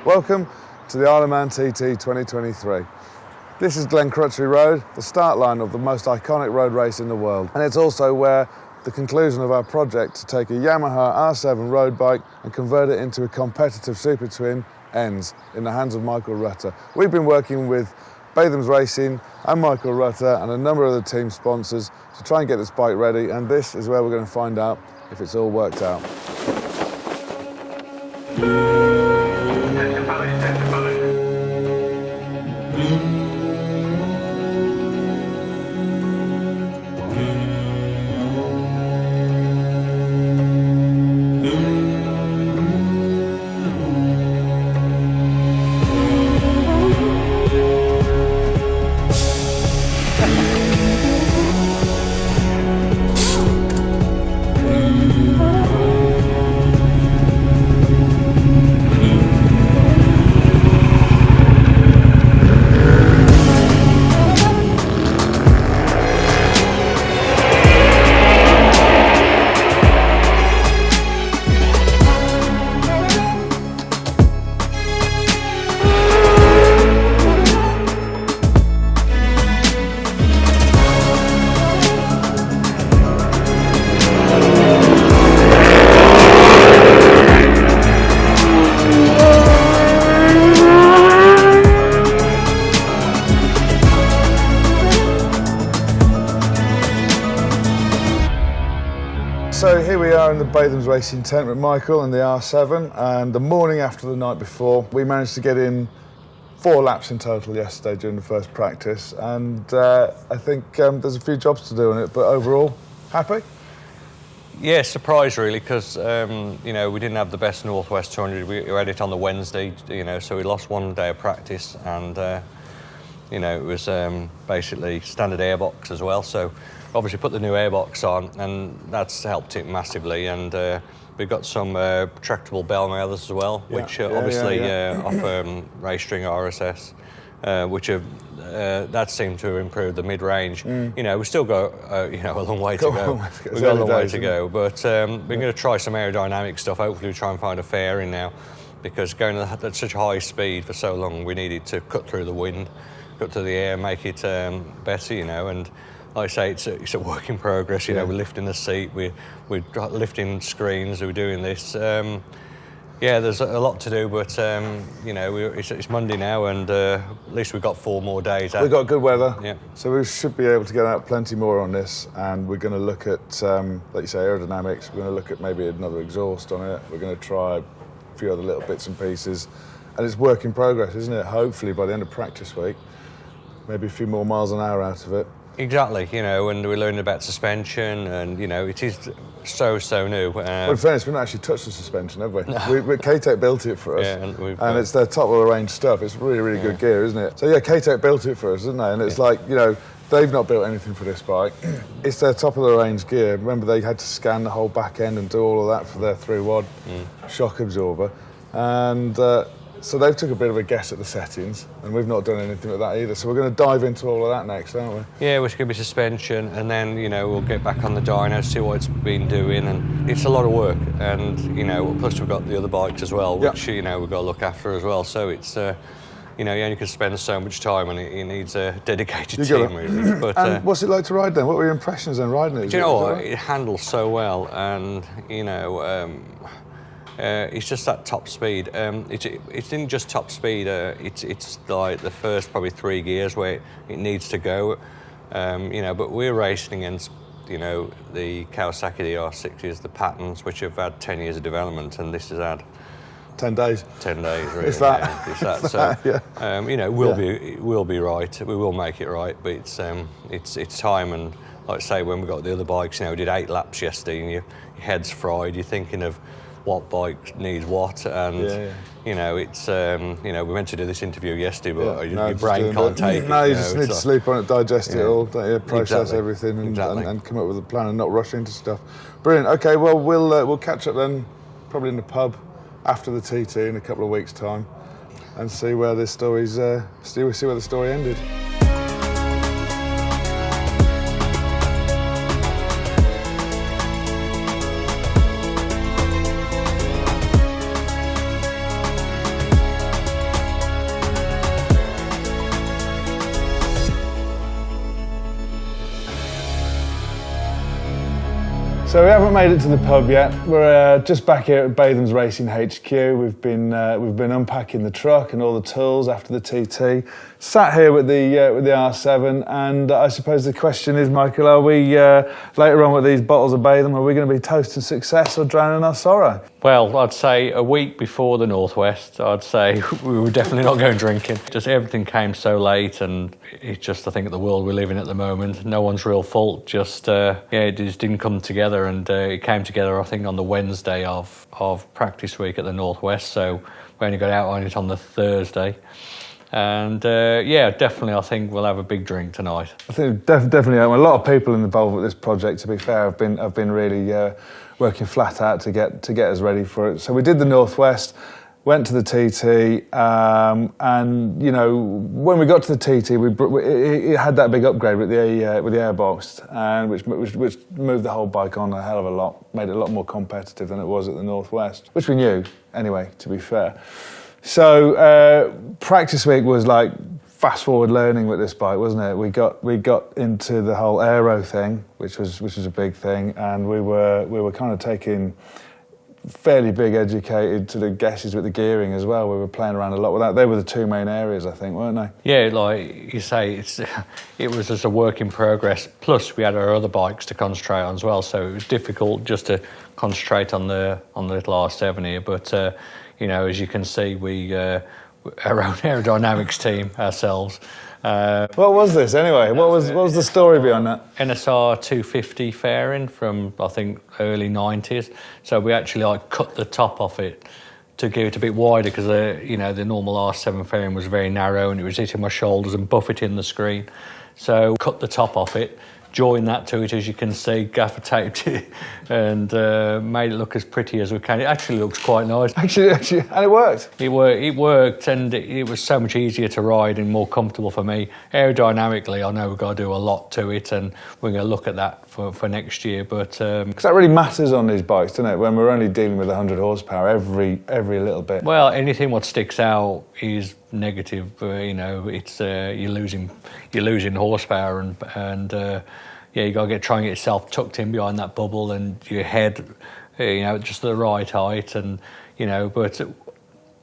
Welcome to the Isle of Man TT 2023. This is Glen Crutchley Road, the start line of the most iconic road race in the world. And it's also where the conclusion of our project to take a Yamaha R7 road bike and convert it into a competitive Supertwin ends in the hands of Michael Rutter. We've been working with Favours Racing and Michael Rutter and a number of the team sponsors to try and get this bike ready, and this is where we're going to find out if it's all worked out. So here we are in the Favours Racing tent with Michael and the R7, and the morning after the night before, we managed to get in 4 laps in total yesterday during the first practice, and I think there's a few jobs to do on it, but overall, happy? Yeah, surprised really, because you know, we didn't have the best Northwest 200. We had it on the Wednesday, you know, so we lost 1 day of practice, and you know, it was basically standard airbox as well. So obviously put the new airbox on, and that's helped it massively. And we've got some retractable bell mouths as well, which obviously off race string RSS, which have that seemed to improve the mid-range. You know, we still got you know, a long way to go. We've got a long way to go, but we're going to try some aerodynamic stuff. Hopefully, try and find a fairing now, because going at such high speed for so long, we needed to cut through the wind, cut to the air, make it better, you know. And like I say, it's a work in progress. You know, we're lifting the seat, we're lifting screens, we're doing this. Yeah, there's a lot to do, but you know, it's Monday now, and at least we've got 4 more days. We've got good weather, yeah. So we should be able to get out plenty more on this, and we're going to look at, like you say, aerodynamics. We're going to look at maybe another exhaust on it. We're going to try a few other little bits and pieces, and it's work in progress, isn't it? Hopefully by the end of practice week, maybe a few more miles an hour out of it. Exactly, you know, and we learned about suspension, and you know, it is so new. Well, in fairness, we've not actually touched the suspension, have we? No. K-Tech built it for us, yeah, and it's their top of the range stuff. It's really good gear, isn't it? So yeah, K-Tech built it for us, didn't they? And it's like, you know, they've not built anything for this bike. It's their top of the range gear. Remember, they had to scan the whole back end and do all of that for their 3-wad shock absorber, and so they've took a bit of a guess at the settings, and we've not done anything with that either. So we're going to dive into all of that next, aren't we? Yeah, which could be suspension, and then, you know, we'll get back on the dyno, see what it's been doing, and it's a lot of work. And you know, plus we've got the other bikes as well, which you know, we've got to look after as well. So it's you know, you only can spend so much time, and it needs a dedicated team really. But and what's it like to ride then? What were your impressions then riding it? Do you know what? It handles so well, and you know. It's just that top speed. It isn't just top speed. It's like the first probably 3 gears where it needs to go. You know, but we're racing against, you know, the Kawasaki DR60s, the patterns, which have had 10 years of development, and this has had 10 days. 10 days, really. It's that. Yeah, it's that. So, you know, it will be right. We will make it right, but it's time. And like I say, when we got the other bikes, you know, we did 8 laps yesterday, and your head's fried. You're thinking of what bike needs what, and you know, it's you know, we meant to do this interview yesterday, but your brain can't take it. No, you just need to sleep on it, digest it all, don't you? Process everything, and come up with a plan and not rush into stuff. Brilliant. Okay, well we'll catch up then, probably in the pub after the TT in a couple of weeks' time, and see where this story's see where the story ended. So we haven't made it to the pub yet. We're just back here at Batham's Racing HQ. We've been unpacking the truck and all the tools after the TT. Sat here with the R7, and I suppose the question is, Michael, are we later on with these bottles of Batham? Are we going to be toasting success or drowning our sorrow? Well, I'd say a week before the Northwest, I'd say we were definitely not going drinking. Just everything came so late, and it's just, I think, the world we live in at the moment. No one's real fault. Just it just didn't come together, and it came together, I think, on the Wednesday of practice week at the Northwest. So we only got out on it on the Thursday. And definitely, I think we'll have a big drink tonight. I think definitely. A lot of people involved with this project, to be fair, have been really working flat out to get us ready for it. So we did the Northwest, went to the TT, and you know, when we got to the TT, it had that big upgrade with the airbox, and which moved the whole bike on a hell of a lot, made it a lot more competitive than it was at the Northwest, which we knew anyway, to be fair. So practice week was like fast forward learning with this bike, wasn't it? We got into the whole aero thing, which was a big thing, and we were kind of taking fairly big educated sort of guesses with the gearing as well. We were playing around a lot with that. They were the two main areas, I think, weren't they? Yeah, like you say, it was just a work in progress. Plus, we had our other bikes to concentrate on as well, so it was difficult just to concentrate on the little R7 here. But you know, as you can see, we our own aerodynamics team ourselves. What was this anyway? What was the story behind that? NSR 250 fairing from, I think, early 90s. So we actually cut the top off it to give it a bit wider, because the normal R7 fairing was very narrow and it was hitting my shoulders and buffeting the screen. So cut the top off it, joined that to it, as you can see, gaffer taped it, and made it look as pretty as we can. It actually looks quite nice. Actually, and it worked. It worked, and it was so much easier to ride and more comfortable for me. Aerodynamically, I know we've got to do a lot to it, and we're going to look at that for next year. But because that really matters on these bikes, doesn't it? When we're only dealing with 100 horsepower, every little bit. Well, anything what sticks out is negative. It's you're losing horsepower, and you got to try and get yourself tucked in behind that bubble, and your head, just the right height, and But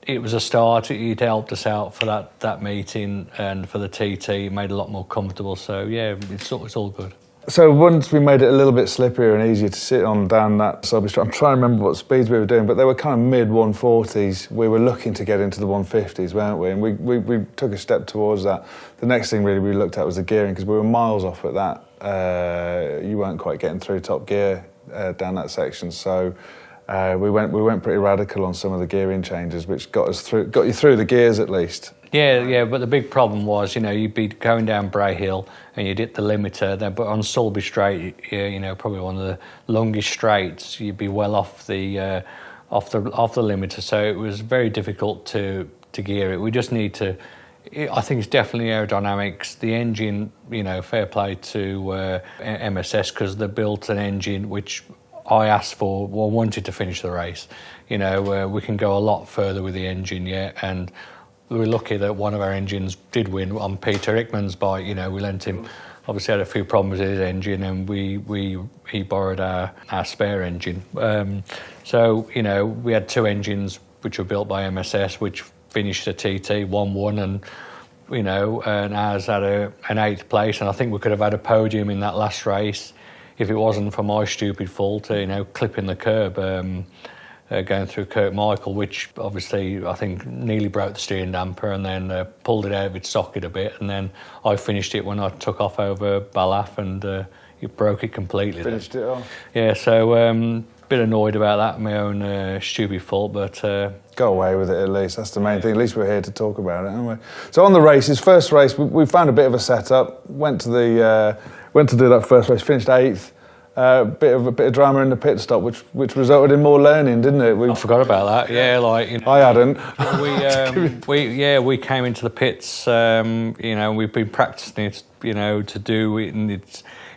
it was a start. It helped us out for that meeting, and for the TT, it made it a lot more comfortable. So yeah, it's all good. So once we made it a little bit slippier and easier to sit on down that subby strap, I'm trying to remember what speeds we were doing, but they were kind of mid 140s. We were looking to get into the 150s, weren't we? And we took a step towards that. The next thing really we looked at was the gearing, because we were miles off at that. You weren't quite getting through top gear down that section, so we went pretty radical on some of the gearing changes, which got you through the gears at least. Yeah, but the big problem was, you'd be going down Bray Hill and you'd hit the limiter, then, but on Sulby Straight, probably one of the longest straights, you'd be well off the limiter. So it was very difficult to gear it. We just need to. I think it's definitely aerodynamics. The engine, fair play to MSS, because they built an engine which I asked for, wanted to finish the race. We can go a lot further with the engine, and we were lucky that one of our engines did win on Peter Hickman's bike. We lent him. Obviously had a few problems with his engine, and he borrowed our spare engine. So we had two engines which were built by MSS, which finished the TT 1-1, and ours had an 8th place, and I think we could have had a podium in that last race if it wasn't for my stupid fault, clipping the curb. Going through Kurt Michael, which obviously I think nearly broke the steering damper, and then pulled it out of its socket a bit, and then I finished it when I took off over Balaf, and it broke it completely. Finished it off. Yeah, so bit annoyed about that, my own stupid fault, but go away with it at least. That's the main thing. At least we're here to talk about it, aren't we? So on the races, first race, we found a bit of a setup. Went to do that first race, finished 8th. A bit of drama in the pit stop, which resulted in more learning, didn't it? I forgot about that. Yeah, I hadn't. We came into the pits. We've been practicing it. To do it, and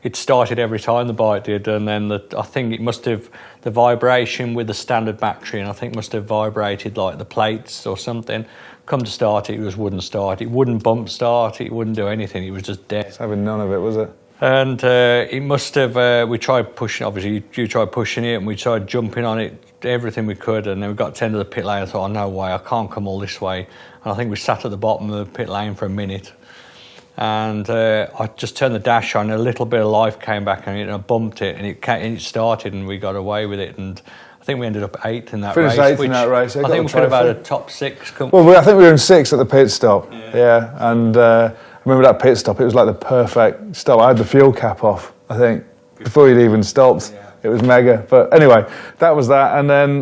it started every time the bike did, and then I think it must have, the vibration with the standard battery, and I think must have vibrated like the plates or something. Come to start it, just wouldn't start. It wouldn't bump start. It wouldn't do anything. It was just dead. It's having none of it, was it? And it must have, we tried pushing, obviously you tried pushing it and we tried jumping on it, everything we could, and then we got to the end of the pit lane. I thought, oh, no way, I can't come all this way. And I think we sat at the bottom of the pit lane for a minute. And I just turned the dash on, and a little bit of life came back on it, and I bumped it, and it started, and we got away with it. And I think we ended up 8th in that race. Finished 8th in that race. I think we could have had a top 6. Well, I think we were in 6th at the pit stop. Yeah. And I remember that pit stop, it was like the perfect stop. I had the fuel cap off, I think, before you'd even stopped. Yeah. It was mega. But anyway, that was that. And then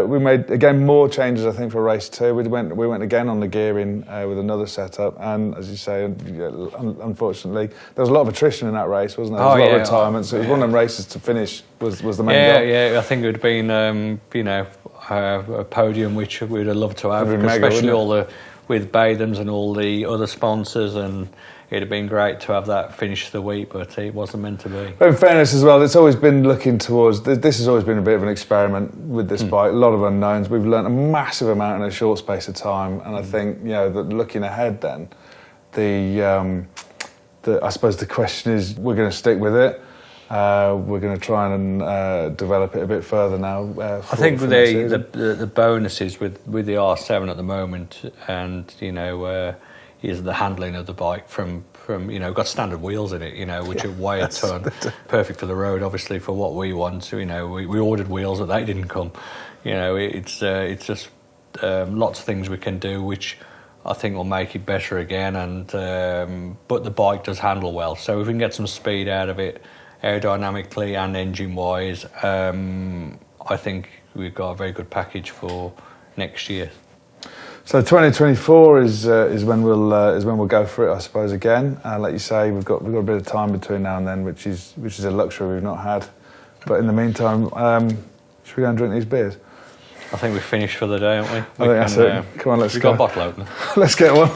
we made, again, more changes, I think, for race 2. We went again on the gearing with another setup. And as you say, unfortunately, there was a lot of attrition in that race, wasn't there? There was a lot of retirements. So it was one of them races to finish was the main goal. Yeah, I think it would have been, a podium which we'd have loved to have, mega, especially all the, with Bathams and all the other sponsors, and it'd have been great to have that finish the week, but it wasn't meant to be. But in fairness as well, it's always been looking towards, this has always been a bit of an experiment with this bike, a lot of unknowns. We've learned a massive amount in a short space of time, and I think, that looking ahead then, I suppose the question is, we're going to stick with it. We're going to try and develop it a bit further now. I think with the bonuses with the R7 at the moment, and is the handling of the bike from got standard wheels in it, which weigh a ton, perfect for the road, obviously for what we want. So, we ordered wheels but they didn't come. It's just lots of things we can do, which I think will make it better again. And but the bike does handle well, so if we can get some speed out of it, aerodynamically and engine-wise, I think we've got a very good package for next year. So 2024 is when we'll go for it, I suppose, again. Like you say, we've got a bit of time between now and then, which is a luxury we've not had. But in the meantime, should we go and drink these beers? I think we've finished for the day, haven't we? I think that's it. Come on, let's go. We've got a bottle opener. Let's get one.